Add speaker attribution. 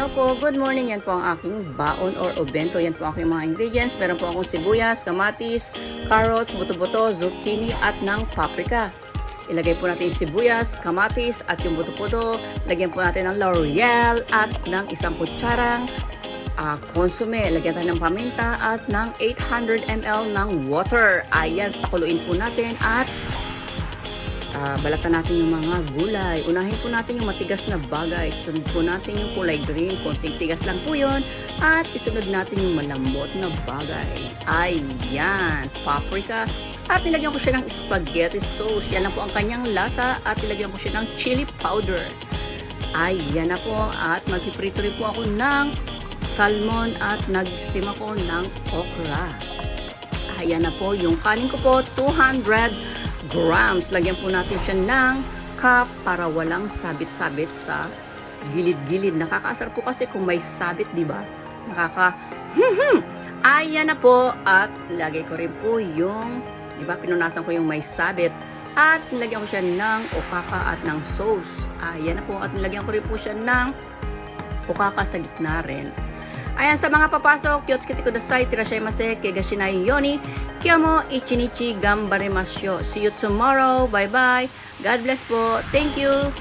Speaker 1: araw po, good morning. Yan po ang aking baon or obento. Yan po ang aking mga ingredients. Meron po akong sibuyas, kamatis, carrots, buto-buto, zucchini at ng paprika. Ilagay po natin yung sibuyas, kamatis at yung buto-buto. Lagyan po natin ng laurel at ng isang kutsarang consomme. Lagyan tayo ng paminta at ng 800 ml ng water. Ayan, pakuluin po natin at balatan natin yung mga gulay. Unahin po natin yung matigas na bagay. Sunod po natin yung kulay green. Konting tigas lang po yun. At isunod natin yung malambot na bagay. Ayan, paprika. At nilagyan ko siya ng spaghetti sauce. Yan lang po ang kanyang lasa. At nilagyan ko siya ng chili powder. Ayan na po. At magpiprito rin po ako ng salmon at nag-steam ako ng okra. Ayan na po. Yung kanin ko po, 200 grams. Lagyan po natin siya ng cup para walang sabit-sabit sa gilid-gilid. Nakakaasar po kasi kung may sabit, di ba? Ayan na po. At lagay ko rin po yung, di ba, pinunasan ko yung may sabit. At nilagyan ko siya ng okaka at ng sauce. Ayan na po. At nilagyan ko rin po siya ng okaka sa gitna rin. Ayan, sa mga papasok, Yotsuki kudasai, tirashaimase, kegashinai yoni, kiyamo ichinichi gambarimasyo. See you tomorrow. Bye-bye. God bless po. Thank you.